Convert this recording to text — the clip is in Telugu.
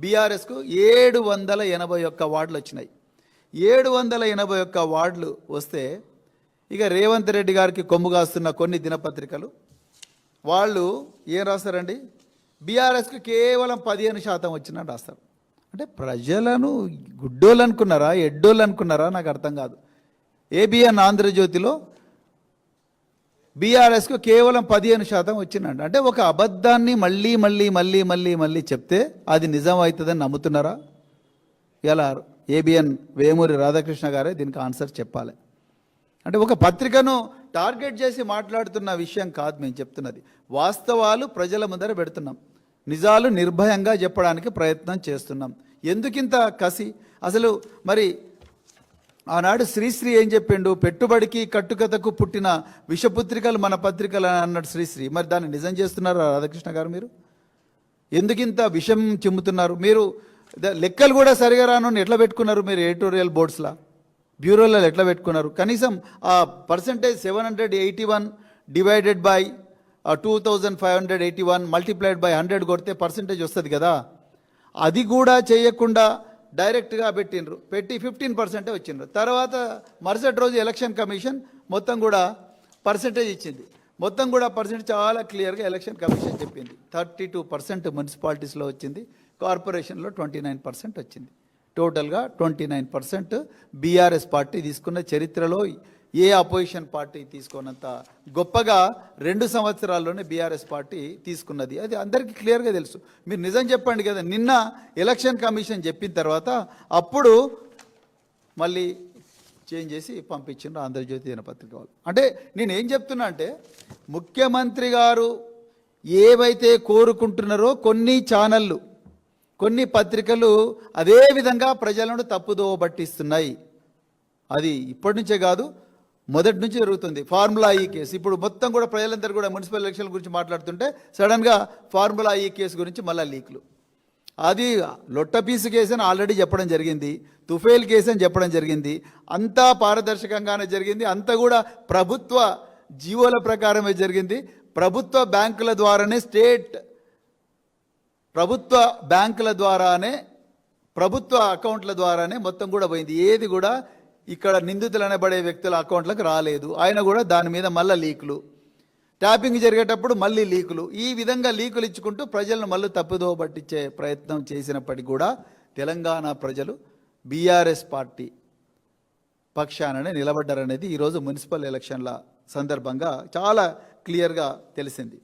బీఆర్ఎస్కు 781 వార్డులు వచ్చినాయి. 781 వార్డులు వస్తే ఇక రేవంత్ రెడ్డి గారికి కొమ్ము కాస్తున్న కొన్ని దినపత్రికలు వాళ్ళు ఏం రాస్తారండి, బీఆర్ఎస్కి కేవలం 15% వచ్చినట్టు రాస్తారు. అంటే ప్రజలను గుడ్డోళ్ళు అనుకున్నారా, ఎడ్డోళ్ళు అనుకున్నారా, నాకు అర్థం కాదు. ఏబిఎన్ ఆంధ్రజ్యోతిలో బీఆర్ఎస్కు కేవలం 15% వచ్చిందంట. అంటే ఒక అబద్ధాన్ని మళ్ళీ మళ్ళీ మళ్ళీ మళ్ళీ మళ్ళీ చెప్తే అది నిజం అవుతుందని నమ్ముతున్నారా? ఇలా ఏబిఎన్ వేమూరి రాధాకృష్ణ గారే దీనికి ఆన్సర్ చెప్పాలి. అంటే ఒక పత్రికను టార్గెట్ చేసి మాట్లాడుతున్న విషయం కాదు మేము చెప్తున్నది. వాస్తవాలు ప్రజల ముందర పెడుతున్నాం, నిజాలు నిర్భయంగా చెప్పడానికి ప్రయత్నం చేస్తున్నాం. ఎందుకింత కసి అసలు? మరి ఆనాడు శ్రీశ్రీ ఏం చెప్పిండు, పెట్టుబడికి కట్టుకథకు పుట్టిన విషపుత్రికలు మన పత్రికలు అన్నాడు శ్రీశ్రీ. మరి దాన్ని నిజం చేస్తున్నారా రాధాకృష్ణ గారు? మీరు ఎందుకింత విషం చిమ్ముతున్నారు? మీరు లెక్కలు కూడా సరిగా రాను ఎట్లా పెట్టుకున్నారు మీరు? ఎడిటోరియల్ బోర్డ్స్లా బ్యూరోలలో ఎట్లా పెట్టుకున్నారు? కనీసం ఆ percentage 781 divided by 2581 multiplied by 100 కొడితే పర్సంటేజ్ వస్తుంది కదా. అది కూడా చేయకుండా డైరెక్ట్గా పెట్టి 15% వచ్చిండ్రు. తర్వాత మరుసటి రోజు ఎలక్షన్ కమిషన్ మొత్తం కూడా పర్సంటేజ్ ఇచ్చింది. మొత్తం కూడా పర్సెంట్ చాలా క్లియర్గా ఎలక్షన్ కమిషన్ చెప్పింది. 32% మున్సిపాలిటీస్లో వచ్చింది, కార్పొరేషన్లో 29% వచ్చింది. టోటల్గా 29% బీఆర్ఎస్ పార్టీ తీసుకున్న చరిత్రలో ఏ అపోజిషన్ పార్టీ తీసుకున్నంత గొప్పగా 2 సంవత్సరాల్లోనే బీఆర్ఎస్ పార్టీ తీసుకున్నది. అది అందరికీ క్లియర్గా తెలుసు. మీరు నిజం చెప్పండి కదా. నిన్న ఎలక్షన్ కమిషన్ చెప్పిన తర్వాత అప్పుడు మళ్ళీ చేంజ్ చేసి పంపించిండ్రు ఆంధ్రజ్యోతి దినపత్రిక వాళ్ళు. అంటే నేను ఏం చెప్తున్నా అంటే, ముఖ్యమంత్రి గారు ఏవైతే కోరుకుంటున్నారో కొన్ని ఛానళ్ళు, కొన్ని పత్రికలు అదే విధంగా ప్రజలను తప్పుదోవ పట్టిస్తున్నాయి. అది ఇప్పటి నుంచే కాదు, మొదటి నుంచి జరుగుతుంది. ఫార్ములా ఈ కేసు ఇప్పుడు మొత్తం కూడా ప్రజలందరూ కూడా మున్సిపల్ ఎలక్షన్ల గురించి మాట్లాడుతుంటే సడన్గా ఫార్ములా ఈ కేసు గురించి మళ్ళీ లీక్లు. అది లొట్టపీసు కేసు అని ఆల్రెడీ చెప్పడం జరిగింది, తుఫేల్ కేసు అని చెప్పడం జరిగింది. అంతా పారదర్శకంగానే జరిగింది, అంతా కూడా ప్రభుత్వ జీవోల ప్రకారమే జరిగింది. ప్రభుత్వ బ్యాంకుల ద్వారానే ప్రభుత్వ బ్యాంకుల ద్వారానే, ప్రభుత్వ అకౌంట్ల ద్వారానే మొత్తం కూడా పోయింది. ఏది కూడా ఇక్కడ నిందితులు అనబడే వ్యక్తుల అకౌంట్లకు రాలేదు. ఆయన కూడా దాని మీద మళ్ళీ లీకులు, ట్యాపింగ్ జరిగేటప్పుడు మళ్ళీ లీకులు, ఈ విధంగా లీకులు ఇచ్చుకుంటూ ప్రజలను మళ్ళీ తప్పుదోవ పట్టించే ప్రయత్నం చేసినప్పటికీ కూడా తెలంగాణ ప్రజలు బీఆర్ఎస్ పార్టీ పక్షాననే నిలబడ్డారనేది ఈరోజు మున్సిపల్ ఎలక్షన్ల సందర్భంగా చాలా క్లియర్గా తెలిసింది.